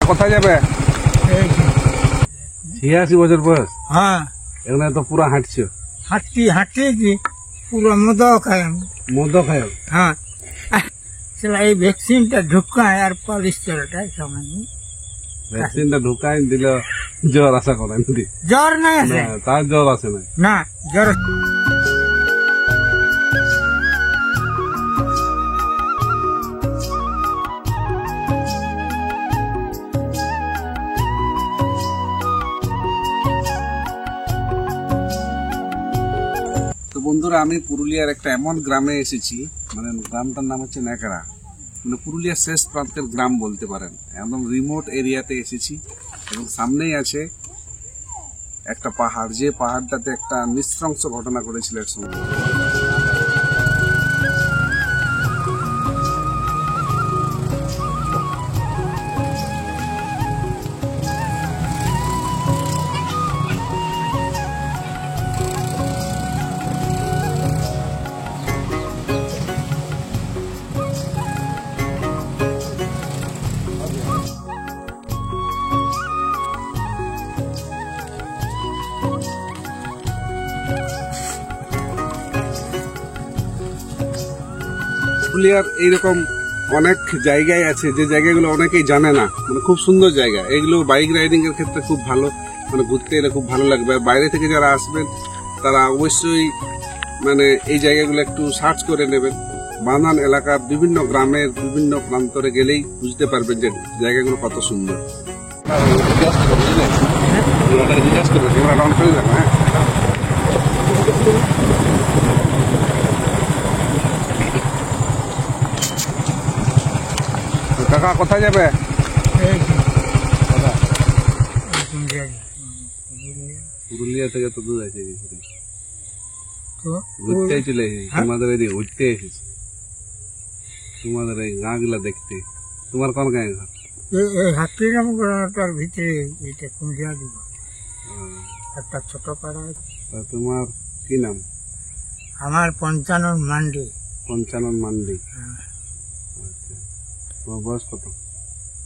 কোথায় যাবে? 86 বছর বয়স। হ্যাঁ, এখানে তো পুরো হাঁটছো। হাঁটি কি পুরো মদ খাই আমি। মদ খায়? হ্যাঁ, চলো এই ভ্যাকসিনটা ঢুকায় আর পলিশ চলটাই সময় ভ্যাকসিনটা ঢুকাই দিল জ্বর আশা করেন? জ্বর নাই আছে তার জ্বর আছে না? না, জ্বর তো বন্ধুরা, আমি পুরুলিয়ার একটা এমন গ্রামে এসেছি, মানে গ্রামটার নাম হচ্ছে ন্যাকড়া, মানে পুরুলিয়ার শেষ প্রান্তের গ্রাম বলতে পারেন। একদম রিমোট এরিয়াতে এসেছি এবং সামনেই আছে একটা পাহাড়, যে পাহাড়টাতে একটা নৃশংস ঘটনা ঘটেছিল এক সময়। পুরুলিয়ার এইরকম অনেক জায়গায় আছে যে জায়গাগুলো অনেকেই জানে না, মানে খুব সুন্দর জায়গা। এগুলো বাইক রাইডিং এর ক্ষেত্রে খুব ভালো, মানে ঘুরতে এলে খুব ভালো লাগবে। আর বাইরে থেকে যারা আসবেন তারা অবশ্যই মানে এই জায়গাগুলো একটু সার্চ করে নেবেন। বানান এলাকার বিভিন্ন গ্রামের বিভিন্ন প্রান্তরে গেলেই বুঝতে পারবেন যে জায়গাগুলো কত সুন্দর। কাকা কোথায় যাবে? পুরুলিয়া থেকে তো দূর আছে, ঘুরতে চলে এসেছি তোমাদের এদিকে, ঘুরতে এসেছি তোমাদের এই গাঁ গুলা দেখতে। তোমার কোন গাঁ ঘর? হাতিরামটার ভিতরে এটা কুমিরা দিব একটা ছোট পাড়া। তোমার কি নাম? আমার পঞ্চানন মান্ডি। পঞ্চানন মান্ডি। তোমার বয়স কত?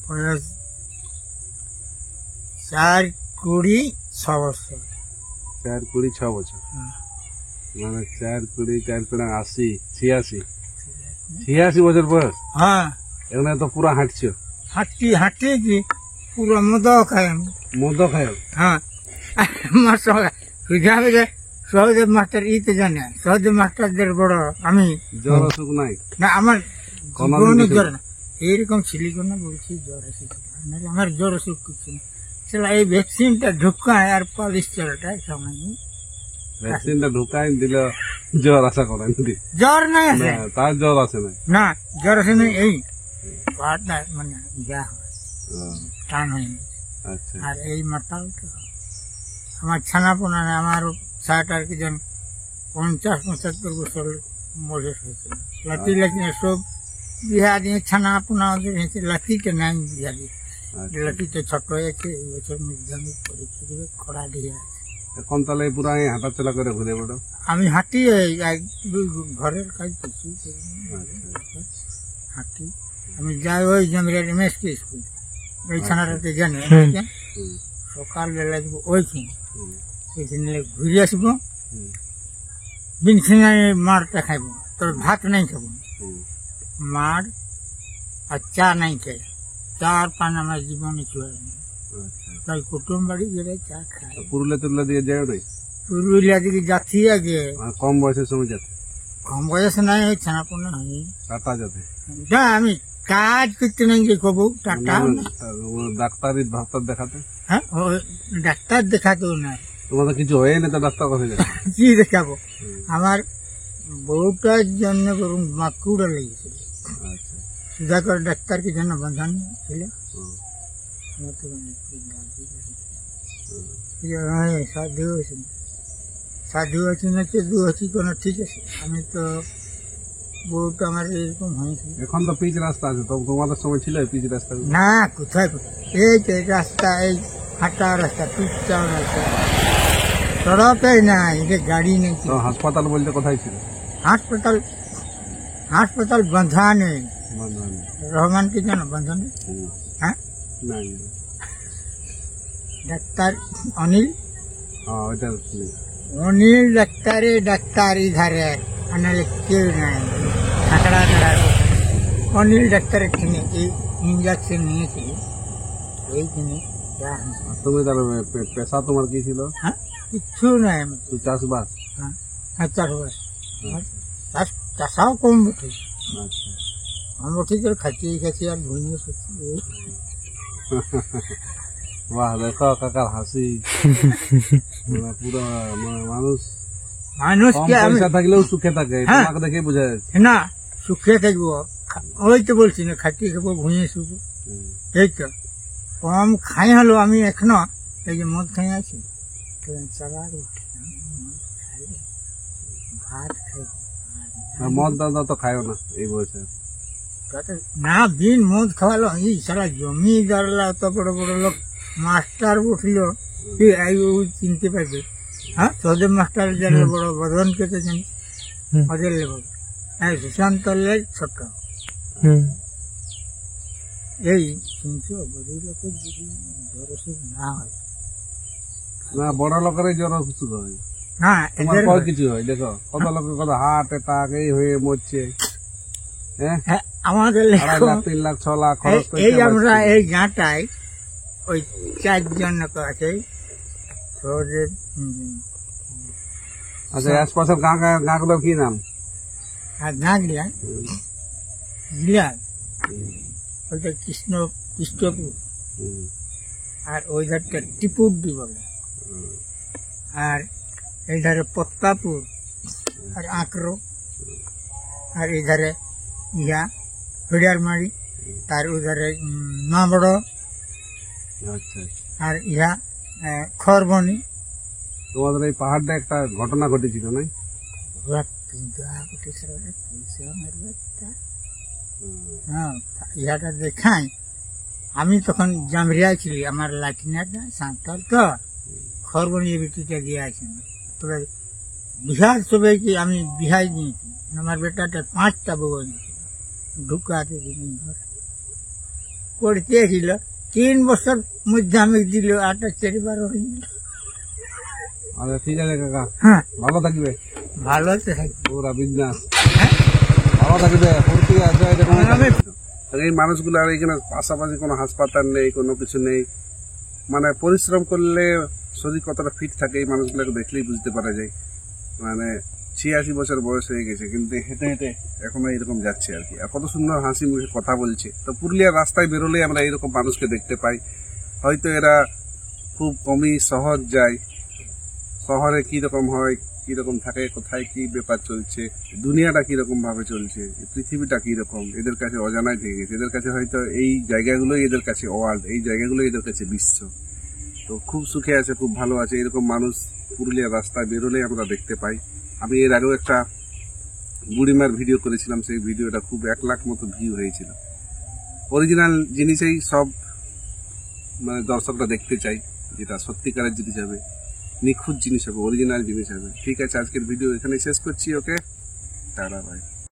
বয়স 4-26 বছর। 4-26 বছর, মানে 4-20-4-80 86 বছর বয়স। হ্যাঁ, এখানে তো পুরো হাঁটছো। হাঁটি কি পুরো মদ খাই আমি। মদ খায়? হ্যাঁ, আমার সহদেব মাস্টার তো জানে, সহদেব মাস্টারদের বড় আমি। জ্বর অসুখ নাই না আমার, জ্বর না, এইরকম সিলিকন না বলছি, জ্বর এসেছিল। আমার জ্বর অসুখ কিছু না, চলো এই ভ্যাকসিনটা ঢুকায় আর পলিশ চলটাই সময় ভ্যাকসিনটা ঢুকাই দিল জ্বর আশা করেন? জ্বর নাই আছে তার জ্বর আছে না, জ্বর আছে না, এই পাহাড়টা মানে যা হয় টান হয়নি। আর এই মাতাল তো আমার ছানাপোনা, আমার 60-70 50-75 বছর বয়স হয়েছিল। লাঠি সব বিহা দিয়ে ছানাপোনা ওদের হয়েছে, লাঠিটা নাই বিহা দিয়ে। লাঠিটা ছোট হয়েছে, এই বছর মির্জামি পরীক্ষা দেবে, খরা দিয়ে আছে। এখন তাহলে পুরো হাঁটা চলা করে ঘুরে বেড়ো? আমি হাঁটি, ঘরের কাজ করছি, হাঁটি। আমি যাই ওই জমির MSK স্কুল, ওই ছানাটাতে জানি, সকালবেলা যাবো ওইখানে ঘুরে আসবো, বিনসিঙায় মারটা খাইবো, তবে ভাত নাই খাবো, মার আর চা নাই খাই। চা আর পান আমার জীবনে চলে না, তাই কুটুম বাড়ি গেলে চা খাই। পুরুলিয়া দিয়ে যাও নাই? পুরুলিয়া দিকে যাচ্ছি আগে, কম বয়সের সময় যাতে? কম বয়স নাই, ওই ছানাপোনা হয়নি টাটা যাতে। আমি কাজ করতে নাই যে কবু টাটা। ডাক্তারি ডাক্তার দেখাতে? হ্যাঁ, ডাক্তার দেখাতেও নাই। তোমাদের কিছু হয়ে না তো ডাক্তার কথা কি দেখাবো? আমার বউটার জন্য বরং মাকুড়া লেগেছিল, সুধা করে ডাক্তারকে জন্য বাঁধান ছিল। সাধু আছি না চেদু আছি, কোনো ঠিক আছে। আমি তো বউটা আমার এরকম হয়েছিল। এখন তো পিচ রাস্তা আছে, তো তোমাদের সময় ছিল পিচ রাস্তা? না, কোথায়, এই তো রাস্তা, এই হাঁটা রাস্তা, পিচ চাওয়া রাস্তা, সড়কই নাই, এটা গাড়ি নেই। হাসপাতাল বলতে কোথায় ছিল? হাসপাতাল বাঁধা নেই, রহমান কি জানো বাঁধা নেই? হ্যাঁ, না ডাক্তার অনিল ওইটা শুনি। অনিল ডাক্তারে ডাক্তার ধারে আনালে কেউ নাই ঠাকড়া ধারা অনিল ডাক্তারের কিনে এই ইঞ্জেকশন নিয়েছিল এইখানে যা হয়েছে। আর তুমি তার পেশা তোমার কি ছিল? হ্যাঁ কিচ্ছু নাই আমার। তুই চাষবাস? হ্যাঁ হ্যাঁ চাষবাস চাষাও কম বটে আচ্ছা আমরা ঠিক করে খাচ্ছি খাচ্ছি আর ঘুমিয়ে শুচ্ছি বাহ দেখো কাকার হাসি মানে পুরো মানে মানুষ মানুষকে কম আমি পয়সা থাকলেও সুখে থাকে, হ্যাঁ। তোমাকে দেখে বোঝা যাচ্ছে। না সুখে থাকবো ওই তো বলছি না খাচ্ছি খাবো ঘুমিয়ে শুবো এই তো কম খাই হলো আমি এখনো এই যে মদ খাই আছি চালার ভাত খাই আর মদ দাদা তো খায়ও না এই বয়সে। না দিন মদ খাওয়ালো এই সারা জমি দাঁড়ালো অত বড় বড় লোক মাস্টার উঠলো চিনতে পারবে হ্যাঁ সদেব মাস্টার জানলে বড় বদনকে তো জানিস ওদের লেবো হ্যাঁ সুশান্ত ছোট এই শুনছো বড় লোকের যদি জ্বর অসুখ না হয় না বড় লোকেরই জ্বর অসুখ হয়, না তোমার এদের কয় কিছু হয়। দেখো কত লোকের কত হার্ট অ্যাটাক এই হয়ে মরছে। হ্যাঁ হ্যাঁ, আমাদের 2.5 লেখো লাখ 3 লাখ 6 লাখ খরচ করে এই আমরা এই গাঁটায় ওই 4 জন আছে সহদেব আচ্ছা আশপাশের গাঁগুলোর কি নাম? আর না গিলাম গিলাম ওইটা কৃষ্ণপুর আর ওই ধারটা টিপুরডি বলে আর এই ধারে পত্তাপুর আর আঁকড়ো আর এই ধারে ইয়া হরিয়ারমারি তার ওই ধারে নাবড় আচ্ছা আর ইয়া খরবনি তোমাদের এই পাহাড়টা একটা ঘটনা ঘটেছিল না? হ্যাঁ ইহাটা দেখাই আমি তখন জামরিয়া ছিলি আমার লাঠিনাটা সাঁতার তো খরবনি বেটিটা দিয়ে আছেন তবে বিহার সবাইকে আমি বিহাই নিয়েছি আমার বেটাটা 5টা বউ ঢুকাতে দিন ধরে পড়তেছিল 3 বছর মধ্যে আমি দিল 8-4 হয়ে গেল। আচ্ছা ঠিক আছে কাকা, হ্যাঁ ভালো থাকবে। ভালো তো থাকবে পুরা বিজনেস হ্যাঁ ভালো থাকবে। ফুর্তি আছে এরকম। আমি এই মানুষগুলো আর এখানে পাশাপাশি কোনো হাসপাতাল নেই, কোনো কিছু নেই, মানে পরিশ্রম করলে শরীর কতটা ফিট থাকে এই মানুষগুলোকে দেখলেই বুঝতে পারা যায়। মানে 86 বছর বয়স হয়ে গেছে কিন্তু হেঁটে হেঁটে এখনো এরকম যাচ্ছে আর কি, আর কত সুন্দর হাসি মুখে কথা বলছে। তো পুরুলিয়ার রাস্তায় বেরোলেই আমরা এরকম মানুষকে দেখতে পাই। হয়তো এরা খুব কমই শহর যায়, শহরে কি রকম হয়, কি রকম থাকে, কোথায় কি ব্যাপার চলছে, দুনিয়াটা কি রকম ভাবে চলছে, পৃথিবীটা কি রকম এদের কাছে অজানাই থেকে গেছে। এদের কাছে হয়তো এই জায়গাগুলোই এদের কাছে ওয়ার্ল্ড, এই জায়গাগুলোই এদের কাছে বিশ্ব। তো খুব সুখে আছে, খুব ভালো আছে। এরকম মানুষ পুরুলিয়ার রাস্তায় বেরোলেই আমরা দেখতে পাই। আমি এর আগেও একটা বুড়িমার ভিডিও করেছিলাম, সেই ভিডিওটা খুব 1 লাখ মতো ভিউ হয়েছিল। অরিজিনাল জিনিসেই সব মানে দর্শকরা দেখতে চাই, যেটা সত্যিকারের জিনিস হবে, নিখুঁত জিনিস হবে, অরিজিনাল জিনিস হবে। ঠিক আছে, আজকের ভিডিও এখানে শেষ করছি। ওকে, টাটা, বাই।